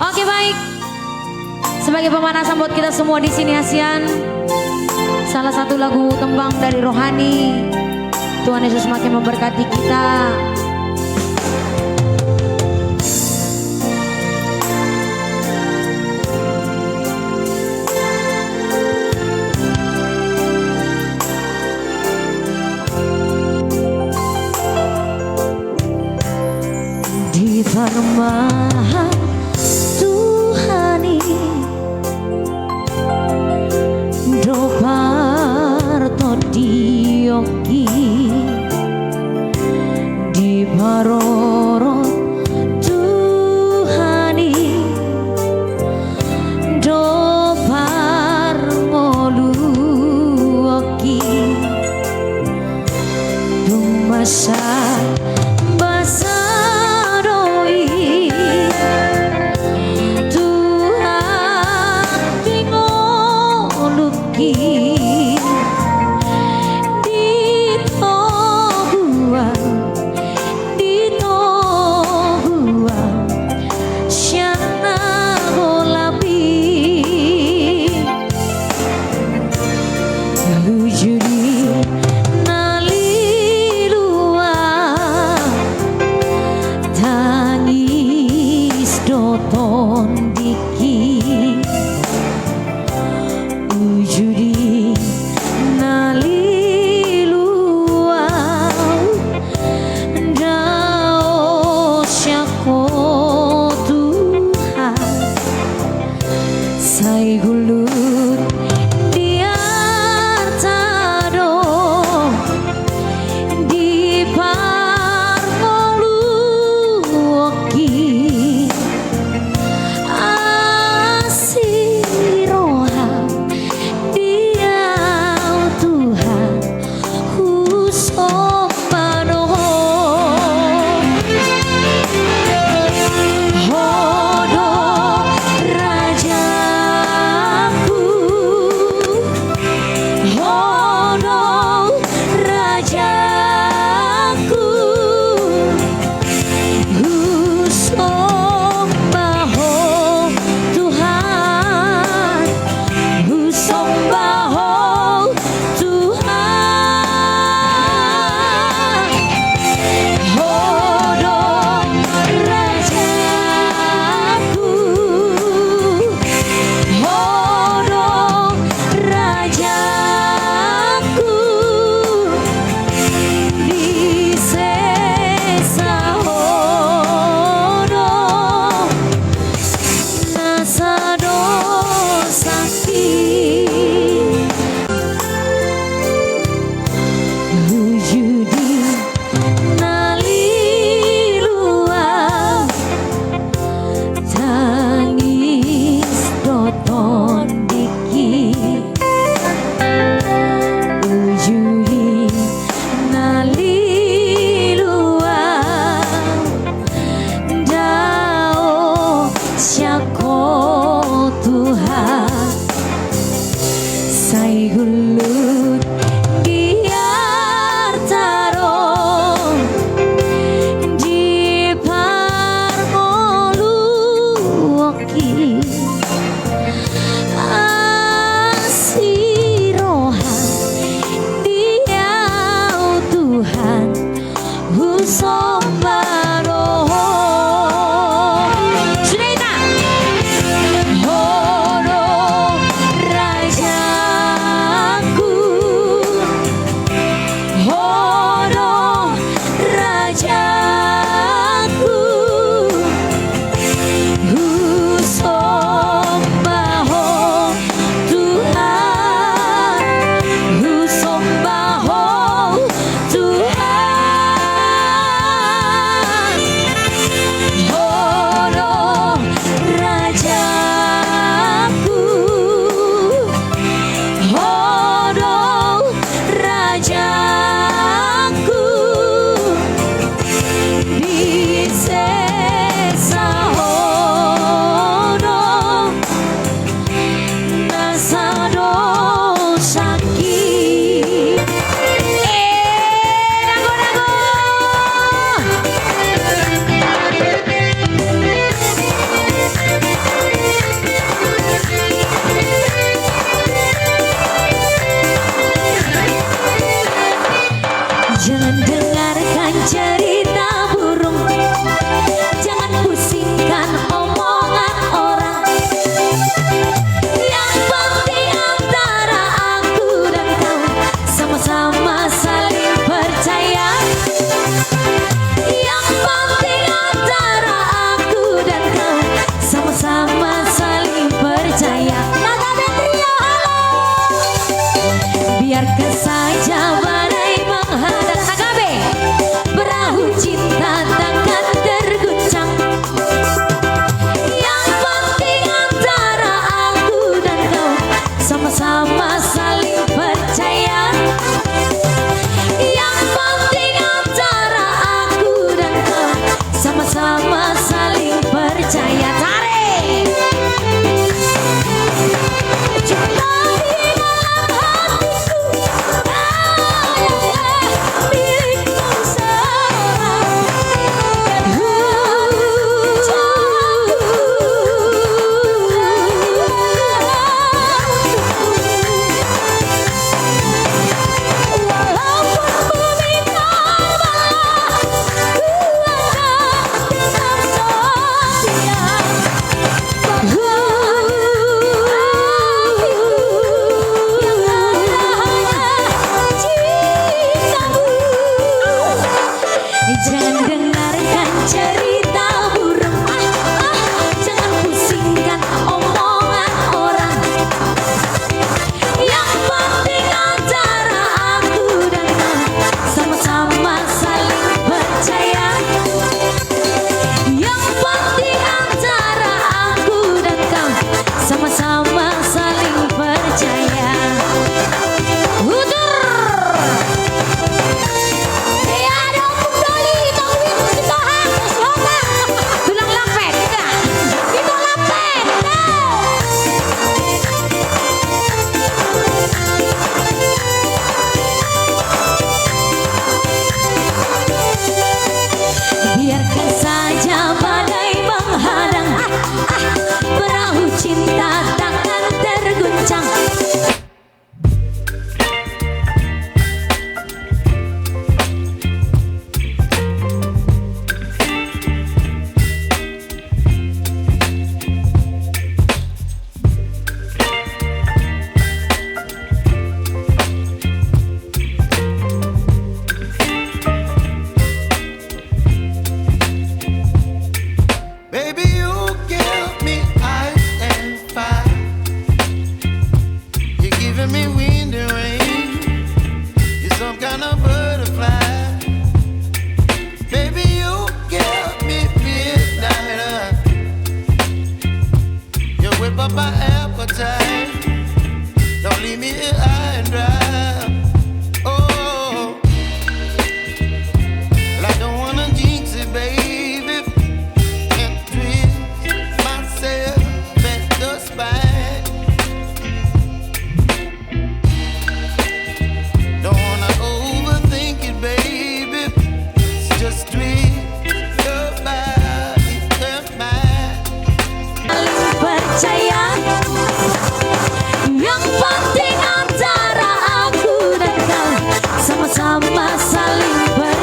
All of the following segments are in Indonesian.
Oke baik. Sebagai pemanasan buat kita semua di sini Asian. Salah satu lagu tembang dari Rohani. Tuhan Yesus makin memberkati kita. Di Parmahan Tuhani Doparto Dioki di Paroro Tuhani Dopar Ngoluoki Dumasa Basadoi Tuhan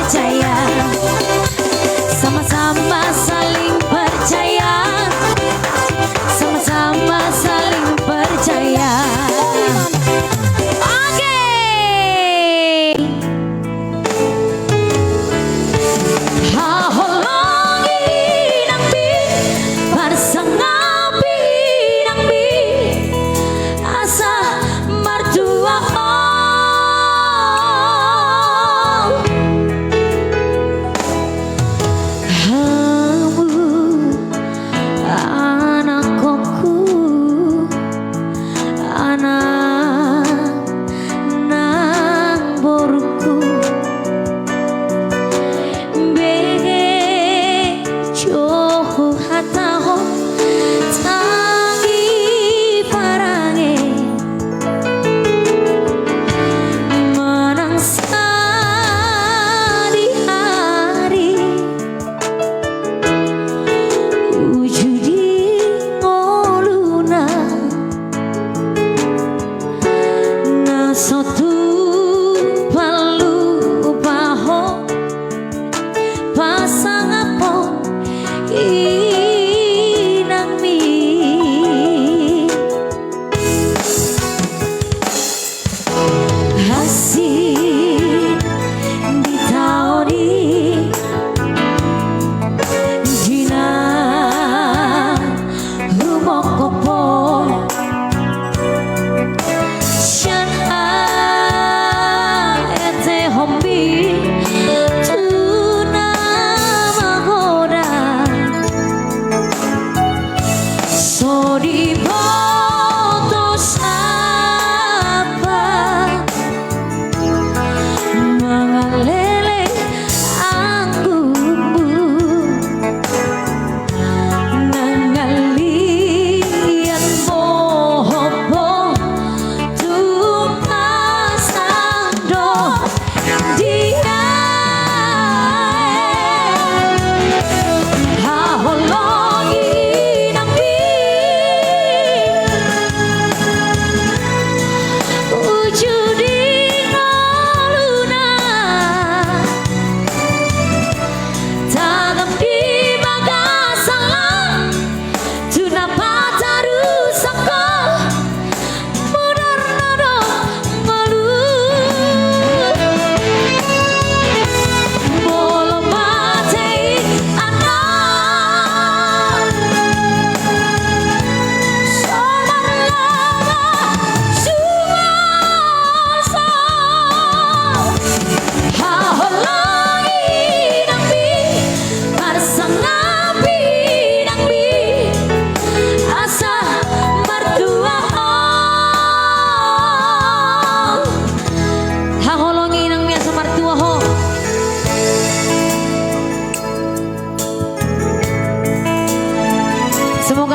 percaya, sama-sama saling percaya, sama-sama saling percaya. Oke. Haholongi nampi parsangapi nampi asa martua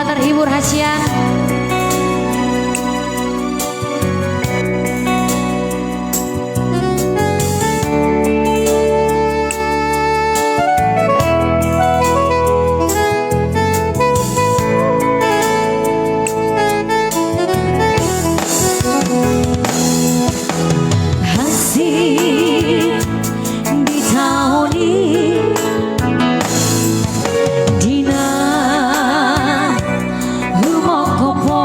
terhibur Hasyan. Kopo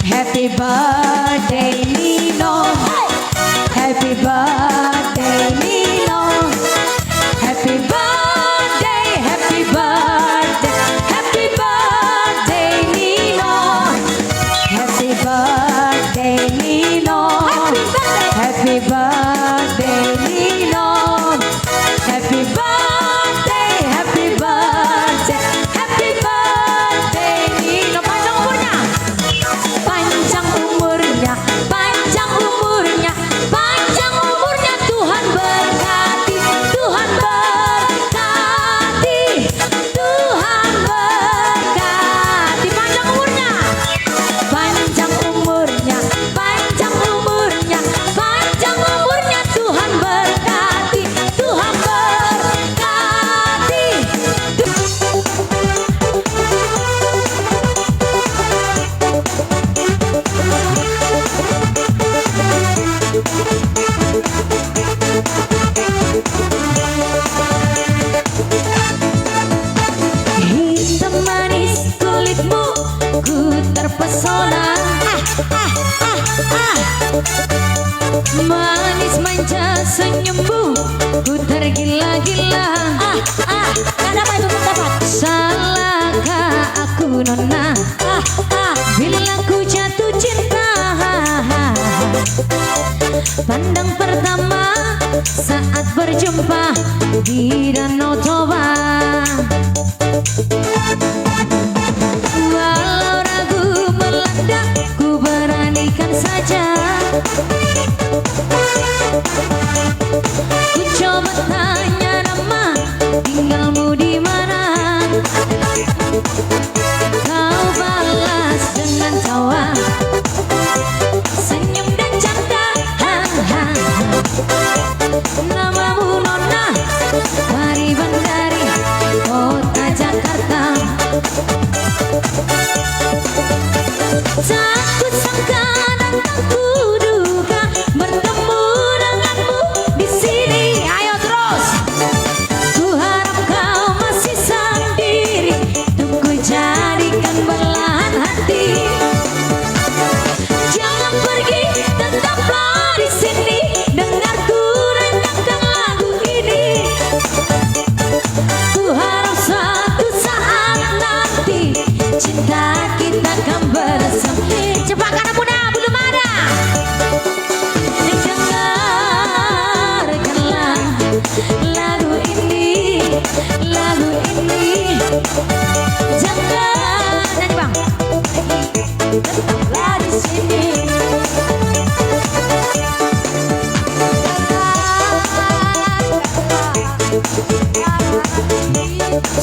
Happy birthday Nino, happy birthday Nino, happy birthday, happy birthday, happy birthday Nino, happy birthday Nino, happy birthday Nino, happy birthday, happy birthday, happy birthday Nino. Panjang umurnya, panjang umurnya, panjang umurnya, panjang umurnya, Tuhan berkati, Tuhan berkati, Tuhan berkati. Panjang umurnya, panjang umurnya, panjang umurnya, panjang umurnya, Tuhan berkati, Tuhan berkati. Hitam manis kulitmu, ku terpesona. Manis manja senyummu, ku tergila-gila. Kenapa itu dapat? Salahkah aku nona? Bila ku jatuh cinta, pandang pertama saat berjumpa di Danau Toba. Walau ragu melanda, ku beranikan saja. Ku coba tanya nama, tinggalmu di mana? Kau balas dengan tawa, senyum dan canda. Namamu nona, Pariban dari kota Jakarta. Tak kusangka dan tak kuduga bertemu denganmu di sini. Ayo terus. Ku harap kau masih sendiri, untuk ku jadikan belahan hati. Jangan pergi, tetaplah di sini, dengar ku renangkan lagu ini. Ku harap suatu saat nanti cinta kita akan bersama. Cepat karena muda belum ada. Dengarkanlah lagu ini, lagu ini. Jangan nyanyi bang. Tetaplah di sini.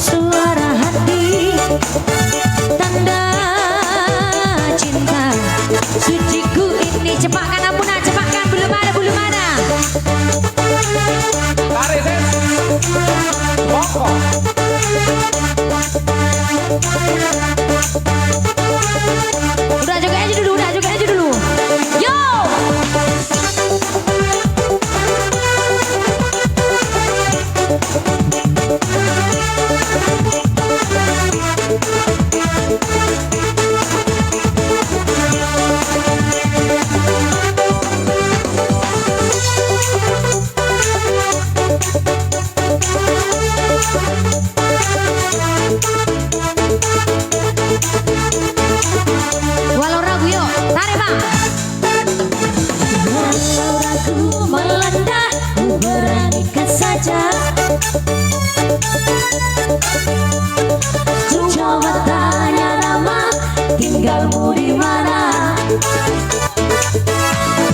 Suara hati, tanda cinta suciku ini. Cepatkan Ampuna, cepatkan, belum ada, belum ada. Tarik Ses, bongkok. Udah joget aja dulu, udah joget aja dulu. Yo! Walau ragu yuk, tarik bang. Walau ragu melanda, ku beranikan saja. Ku coba tanya nama, tinggalmu di mana?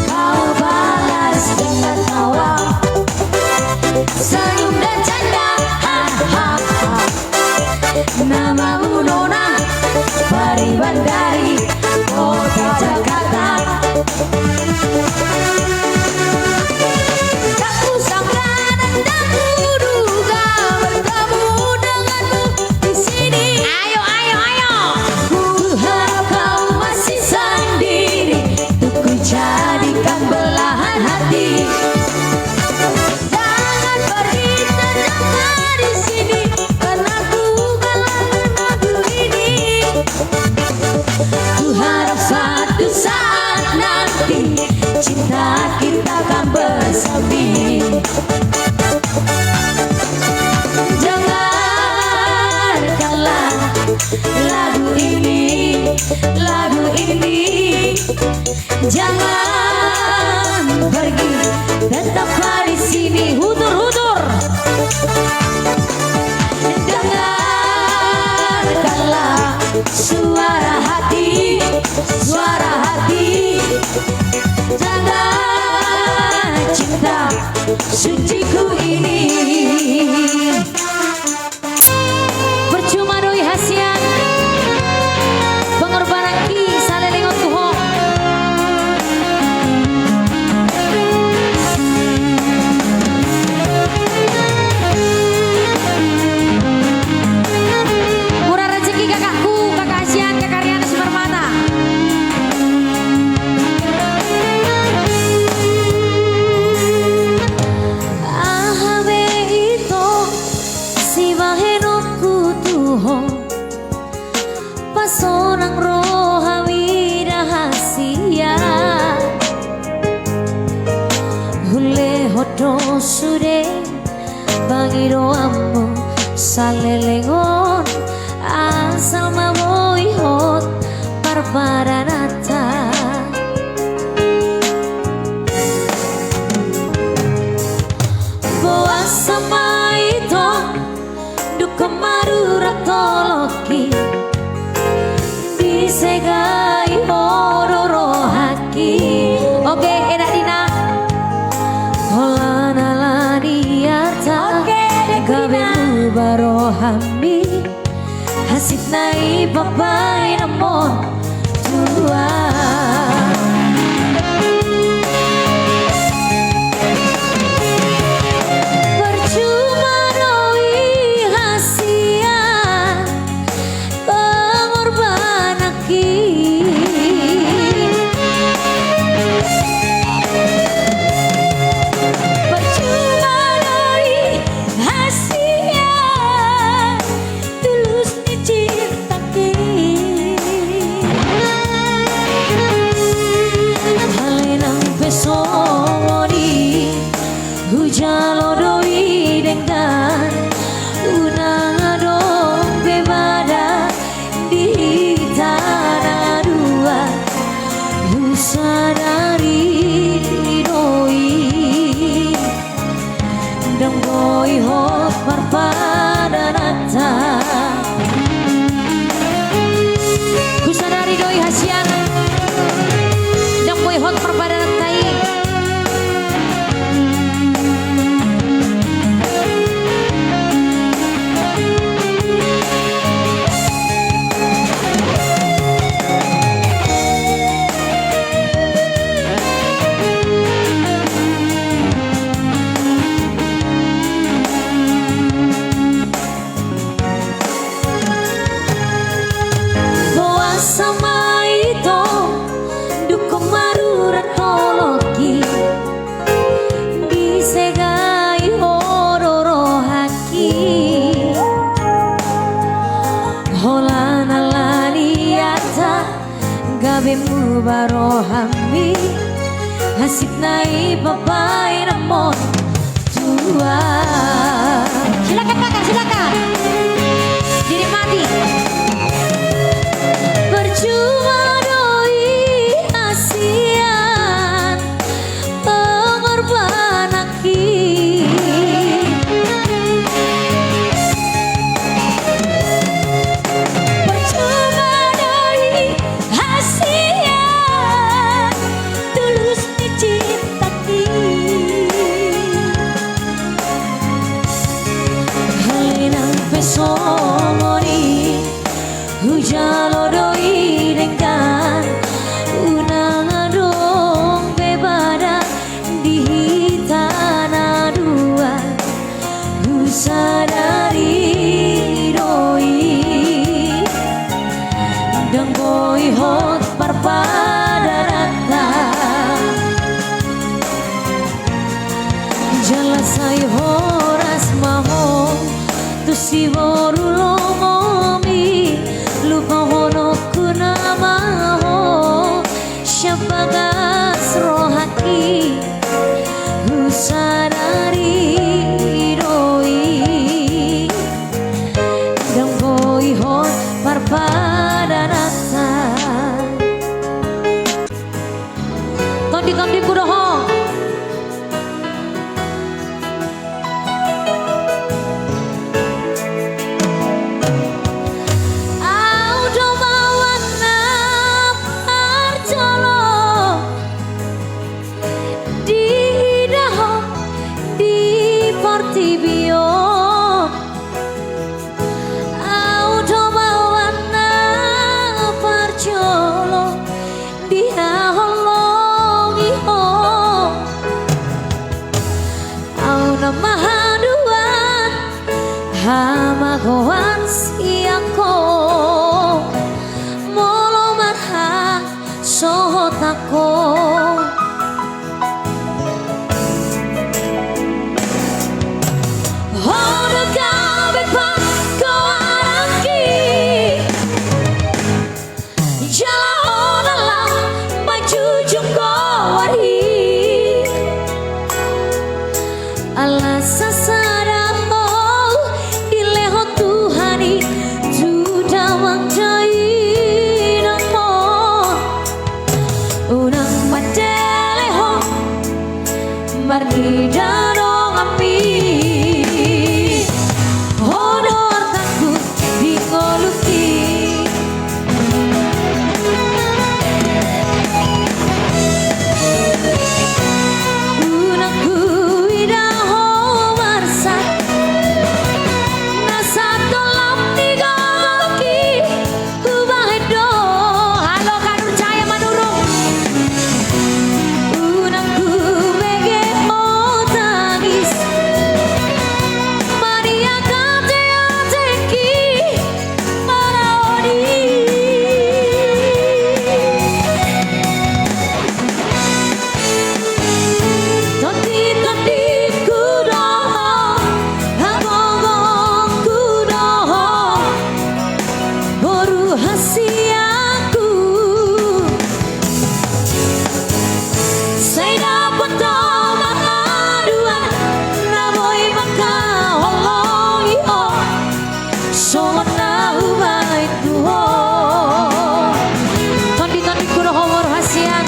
Kau balas dengan tawa, senyum dan canda. Namamu nona, Pariban dari kota Jakarta. Tak kusangka dan tak kuduga bertemu denganmu di sini. Ayo, ayo, ayo. Ku harap kau masih sendiri, untuk ku jadikan belahan hati. Jangan pergi, tetaplah di sini, karena ku galau lagu ini. saat kita kan bersemi. Dengarkanlah lagu ini, jangan pergi, tetaplah di sini. Hutur. Dengarkanlah suara hati, jangan cinta suciku ini. Percuma doi hasian pengorbanan ki salelengon tuho. Murah rezeki kakakku, kakak hasian, kakak Riana Sumarmata. Ahame ito si bahenoku tuho pasonang rohami rahasia hule hodo sude bangiro ammo salelengon asal mamoi hot parparanata. Boa sama itu dukamaru ratoloki disegai hororo haki. Oke, enak dina holana laniata gabe barohami hasib nai papai namon tua. Percuma doi hasian pengorbanan ki. Percuma doi hasian tulus dicintaki. Halenang pesoni hujalo doi dengan unang adong bebada di tanah dua usadari doi dan doi hot parpadanata. Kusadari doi hasian dan doi hot parpadanata. Boa sama itu dukamaru ratoloki disegai hororo haki holana laniata gabe mubarohami hasib nai papai namon tua. Silakan kakak, silakan dinikmati. Percuma doi hasian pengorbanan ki. Percuma doi hasian tulus dicintaki. Halenang pesoni hujalo doi dengan Tondi kuroho. Audo mawana parcolo di daho di Portibio. Audo mawana parcolo di holongi ho. Auna mahaduan hamagoan siako molo marha sohotako. Hono gabe pako araki jala onala maju jungko wari ala sasara ho dileho Tuhani juda wangjai namo unang padeleho marni dano ngapi hono artaku dingoluki. Unangku idaho marsa nasato lamni goki ubahedo. Halo Kanur Cahaya Manurung. Unangku bege otagis Maria kate ateki maraoni. Tondi tondi kuroho hagogong kuroho boru hasiaku saya dapat mahaduan namoy maka holongi ho sona ubay tuho. Tondi tondi kuroho boru hasiak.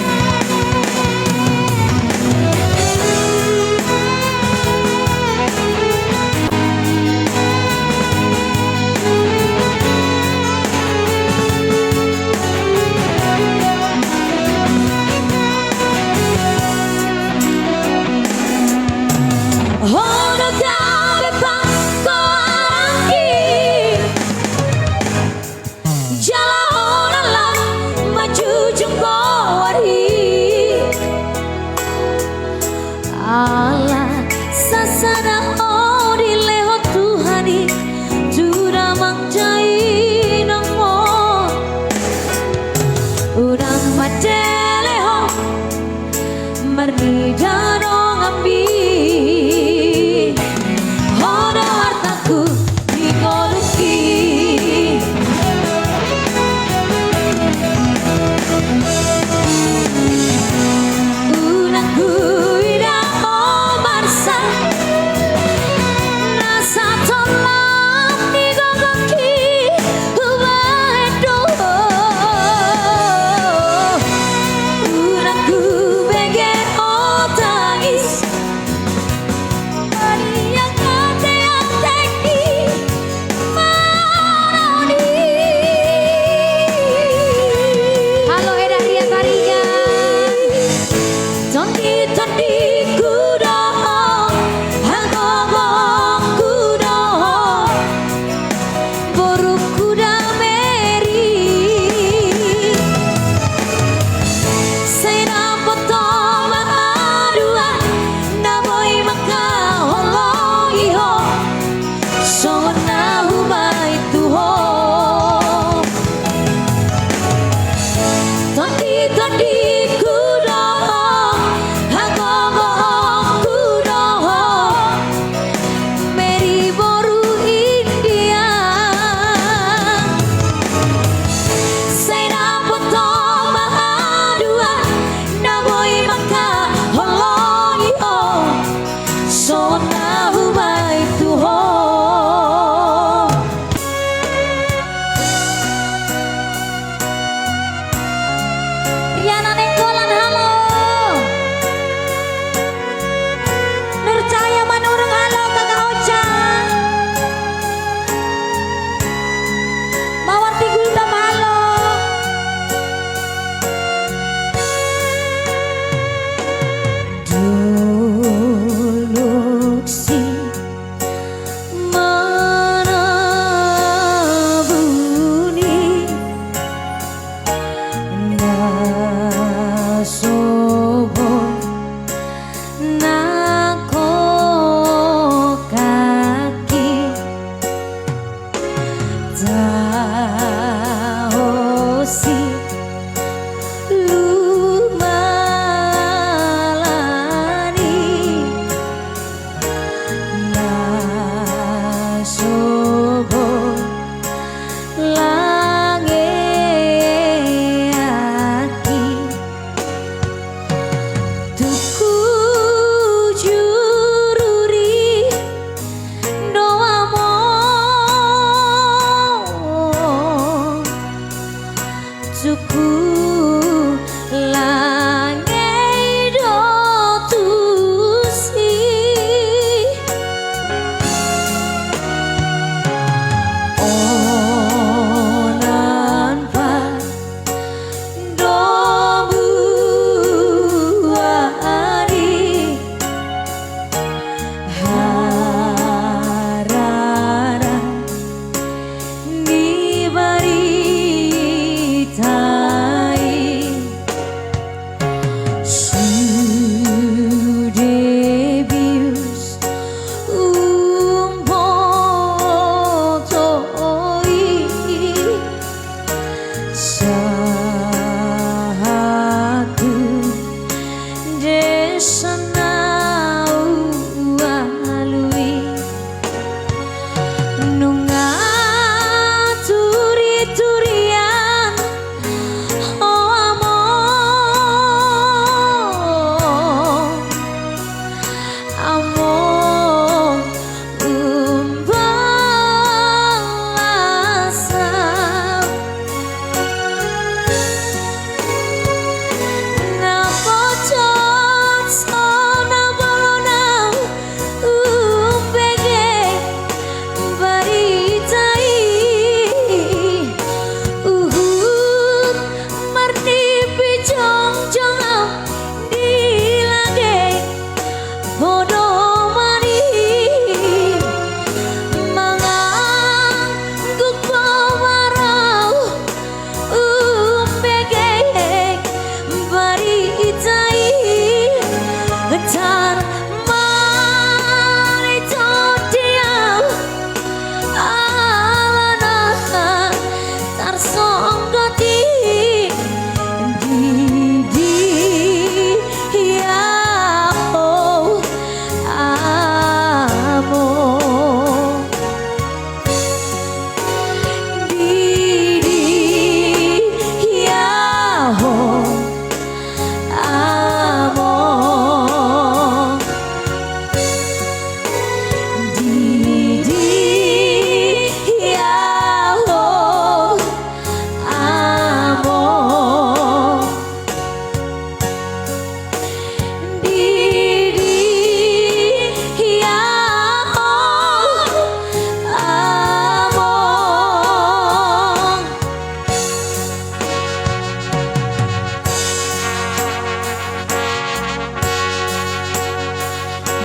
Hono gabe pako araki jala onala maju jungko wari ala sasana ori leho Tuhani juda mangjai namo urang padeleho marni dano ngambi hono hartaku dingoluki. Unangku idaho marsa nasato lamni gogoki ubahedo. Unangku bege otagis Maria kate ateki maraoni. Halo Eda Ria Tarinya. Tondi tondi kuroho hagogong kuroho boru kuda meri saya dapat mahaduan namoy maka holongi ho sona ubay tuho. Tondi tondi kuroho hagogong kuroho meri boru India saya dapat mahaduan namoy maka holongi ho sona ubay tuho. Riana Nek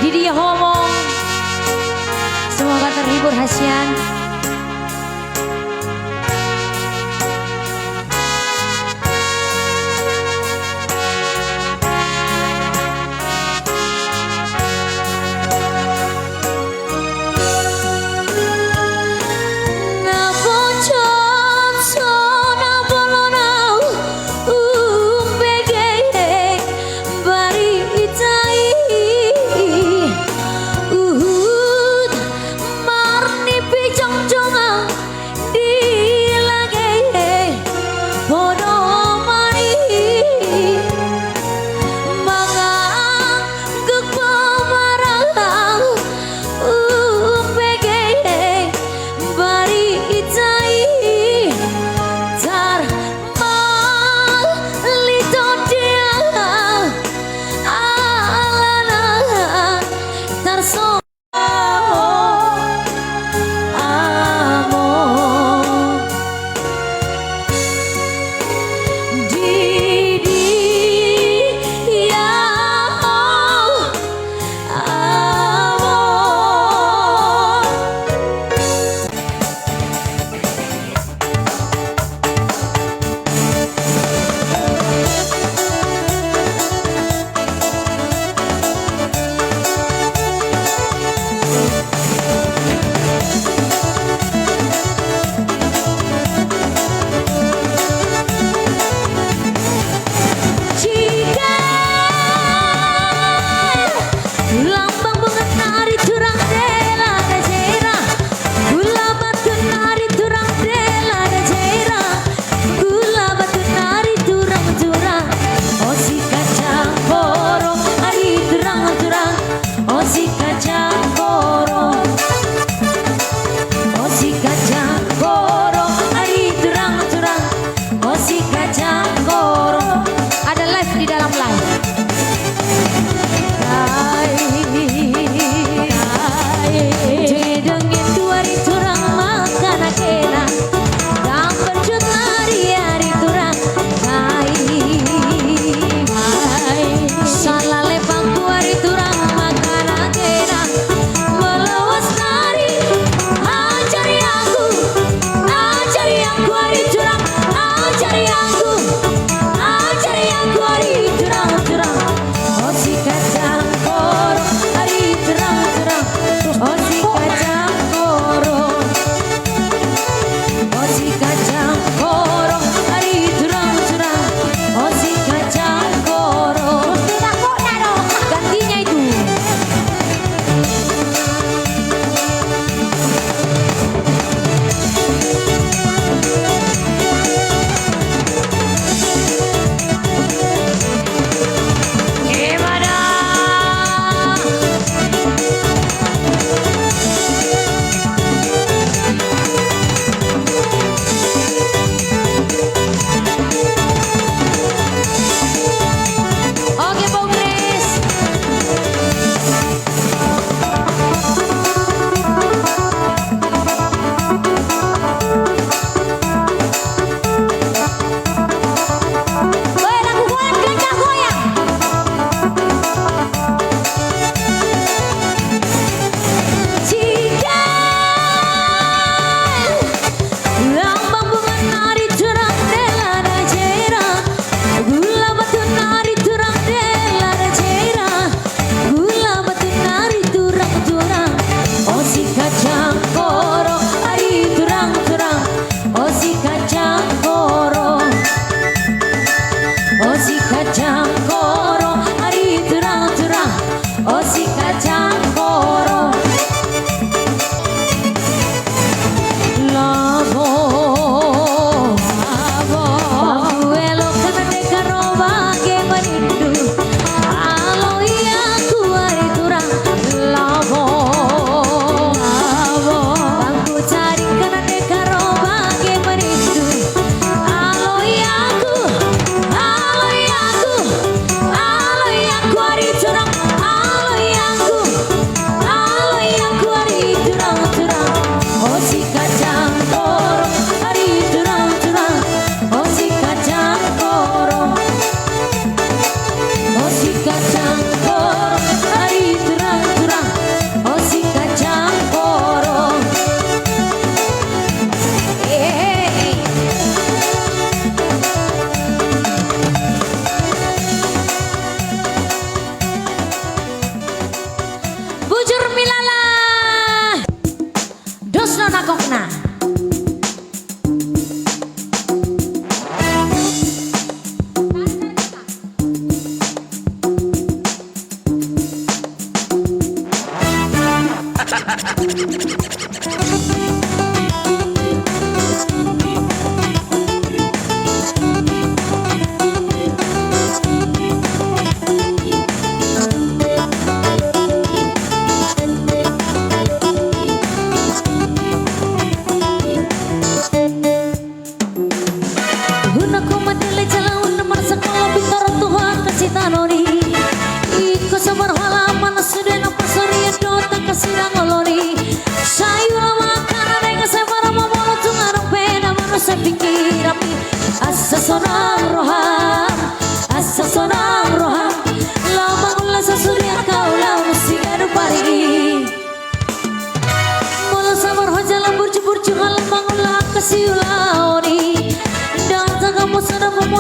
Didi ngomong. Semoga terhibur Hasyan.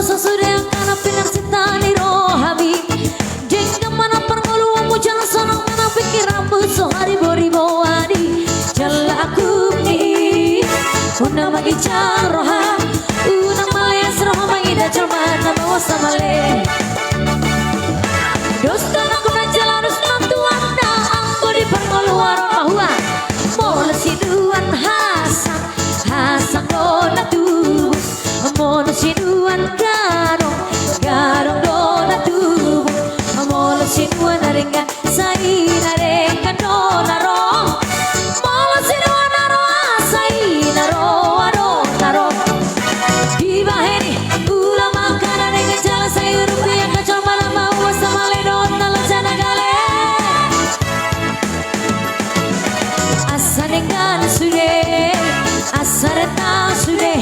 sudah karena pinar sitani rohabi. Jika mana perngoluan muncul sonong mana pikiranmu sehari boribo adi. Jalaku ni una magicar roha una malayas roha magida cermana bawa samale. Dosta aku jalan dosta tuanda aku di perngoluan bahwa mola siduan Hasan Hasan dona tu mola siduan garong garong dona tu mola siduan arenga sai arenga dona ro mola siduan aro sai naro aro naro di baheni ulama kana arenga jala sai rupiah kacau malam mau sama ledon nalajana gale asarengan sude asareta sude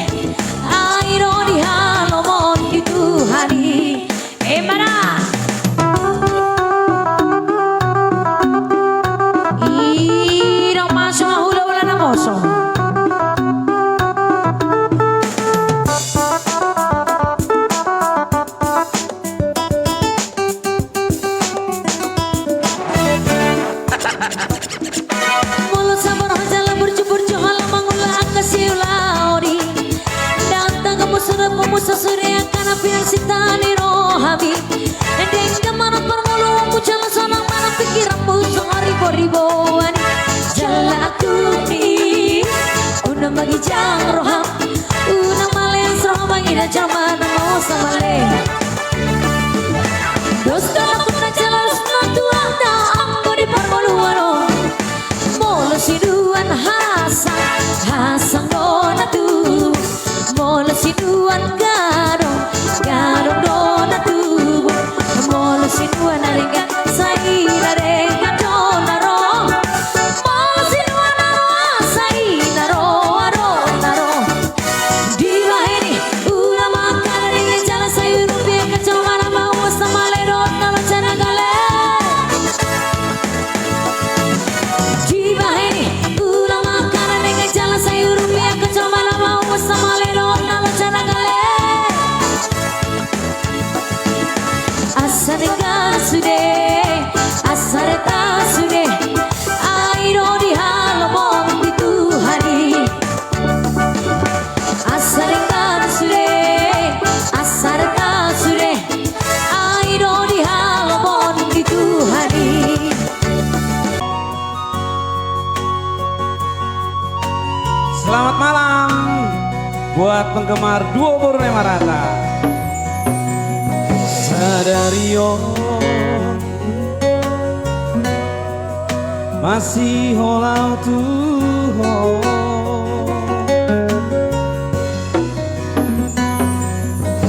airo di halomon itu hari mana iro masuk hula hula na moso mulut sabor hajalah burju-burju halam mangula akasiulaori datang kamu sudah pemusa surya karena pihak sitani rohabi deng kemana permuluan muncul sonang mana pikiranmu sehari-ribuan jalaku ni una bagi jang roham una malen roham bagi dah jamana mau samale dosta aku nak jalan tuanda aku di permuluan mola siduan Hasan Hasan dona tu mola siduan garong garong dona tu mola siduan arenga sai arenga dona ro mola siduan aro sai naro aro naro di baheni ulama kana arenga jala sai rupiah kacau mana mau sama ledon nalajana gale di baheni ulama kana arenga jala sai rupiah kacau mana mau sama ledon nalajana gale asarengan sude asareta sude airo di halomon itu hari asarengan sude asareta sude airo di halomon itu hari. Selamat malam buat penggemar duo Purnama Rata. Sadario masih holau tuho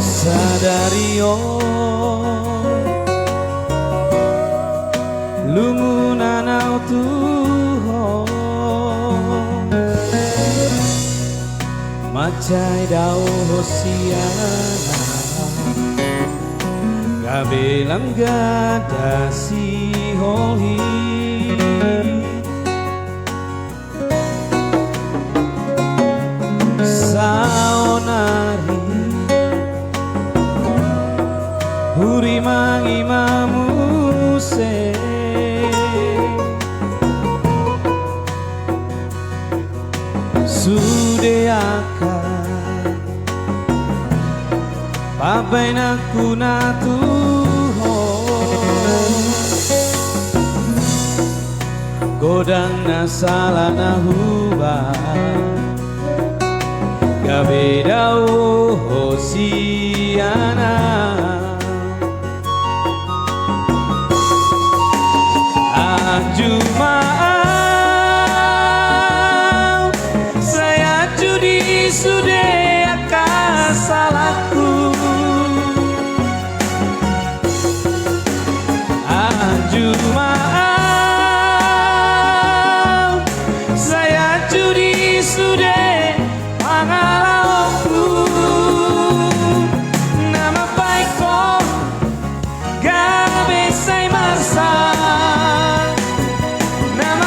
Sadario lungunanau tuho macai dau hosiana kabelang gada si hohi saonari huri mangimamu se sudeakan pabai naku natuho godang nasala nahuba gabedau hosiana Jumaat saya judi sudah salahku Jumaat saya judi sudah pangalauku nama baik kok gak bisa marsa nama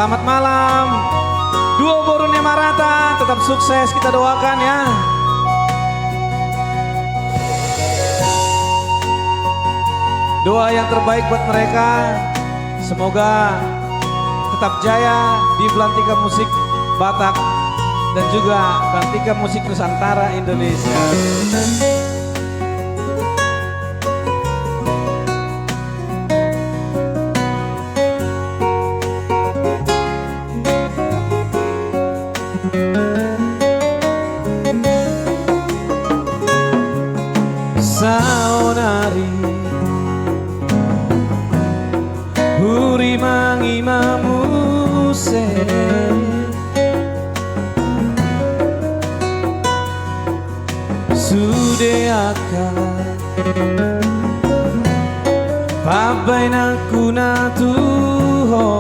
Selamat malam. Duo Borneo Marata tetap sukses, kita doakan ya. Doa yang terbaik buat mereka. Semoga tetap jaya di belantika musik Batak dan juga belantika musik Nusantara Indonesia. Saonari Huri mangimamu se Sudeaka Pabai nakuna tuho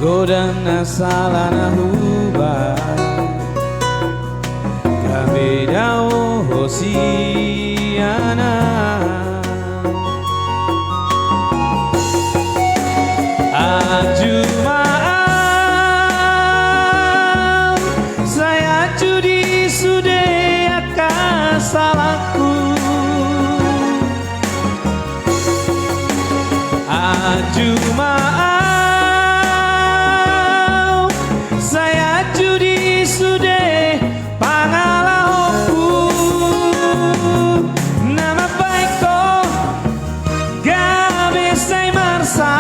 Godana salana hubah Kabedao hosiana Ajumaan saya judi sudah salahku Ajumaan saya judi sudah pangalahku nama baikku gak bisa marsa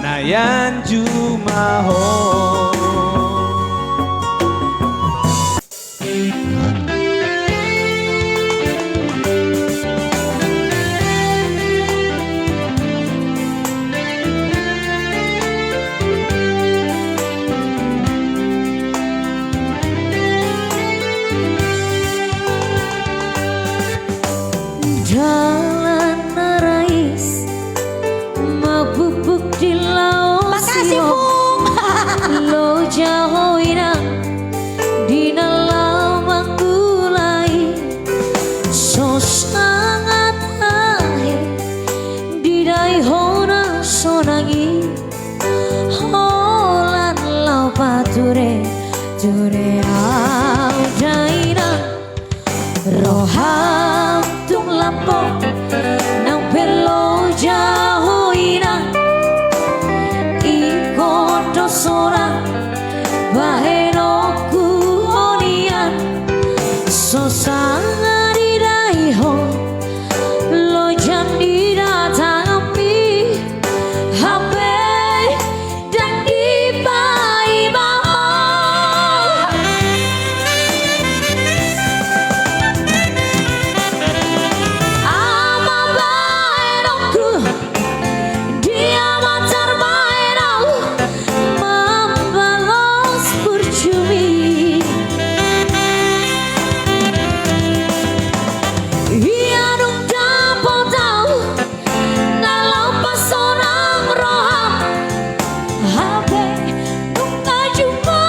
Nayan Jumaho. Jalan narais mabubuk di laut. Makasih Bung. Lo jauh inang di dalam gulai so sangat ahe di dai hona sonangi holan lau pature ture au jaina roham tung lampong nang pelo jauh inang ikoto sora baheno kuonian so sangat didaiho lo jandi datami hape dan dipai mau ama baenoku dia matar baeno membalas percumi ia dong dapat tahu dalam pasonang roham habe duka jumpa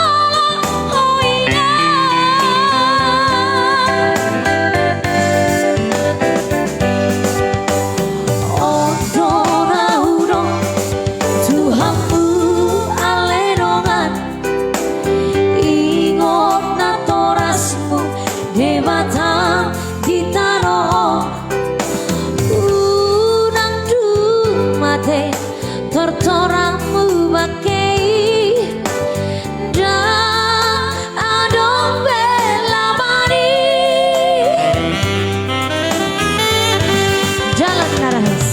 oh iya Odora udong Tuhanmu alenongan ingot na torasmu debata ditaro unang dumate tortoramu bakei da adong belamani jalan narais.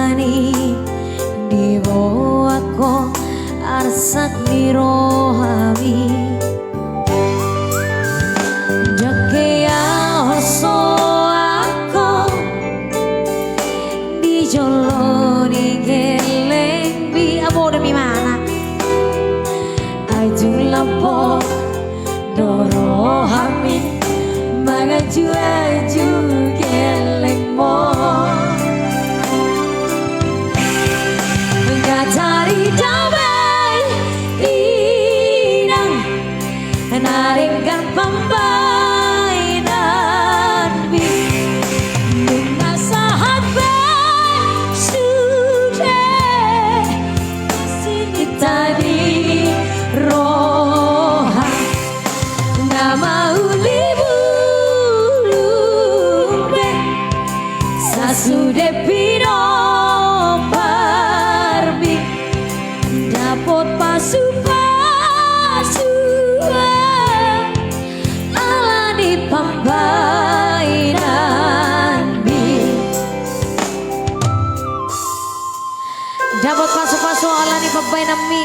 wani dibawa ko arsak di rohami jakeya hoso aku di jolo di geleng bi amo demi mana ajung lapo doro hami mangaju aju geleng mo cari damai inang naringkan pembainan dengan sahabat sudah sini tadi roha nama ulibu lumbe sasude pino dapot pasu-pasu ala di pembainan bi dapot pasu-pasu ala di pembainan mi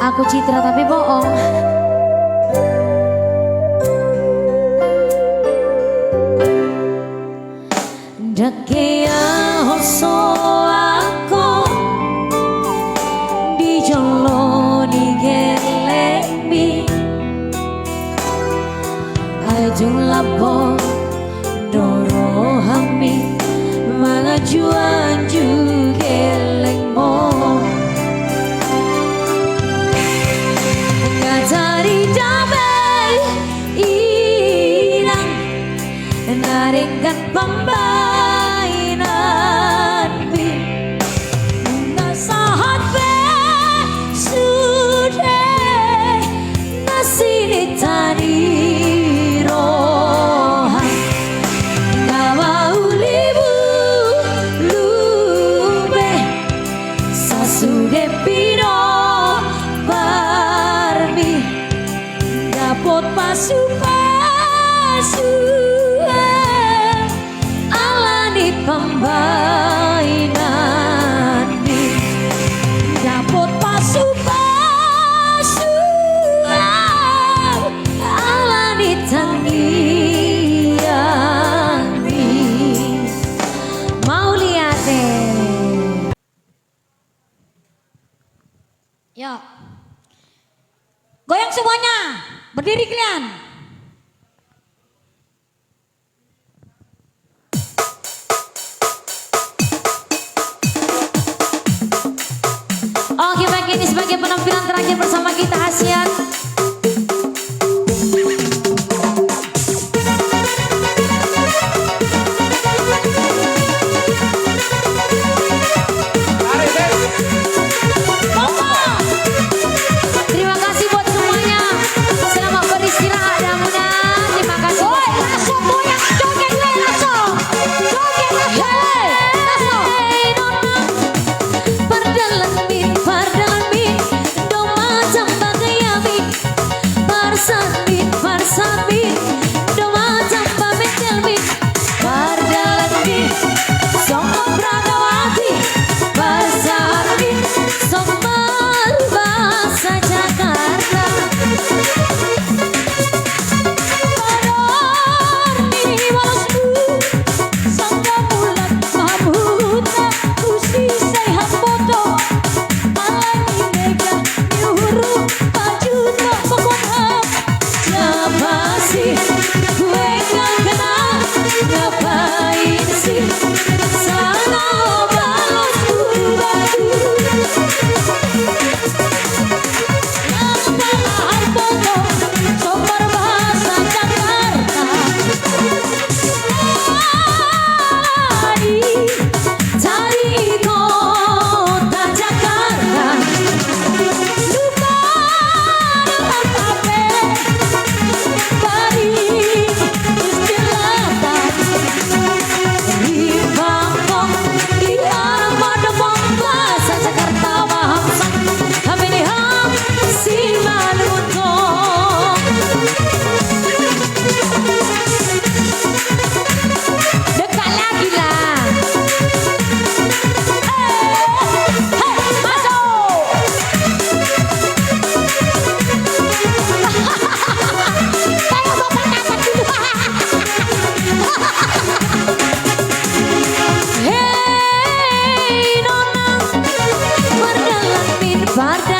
aku Citra tapi bohong. Dakia hoso aku di jolo di gelemi ajung lapo doro hami mangajuan ju geleng mo cari damai inang naringkan pembainan nasahat be sudah nasini tani rohan nama ulibu lube sasude pino dapot pasu-pasu ala di pembainan dapot pasu-pasu ala di tanggian mau lihat deh ya goyang semuanya. Berdiri kalian. Oke, baik, ini sebagai penampilan terakhir bersama kita Asian. Terima kasih buat semuanya. Selamat beristirahat dan mudah. Terima kasih. Oi, langsung goyang joget we langsung. Joget hey, langsung. Pardalamin do macam bagay abi Wardah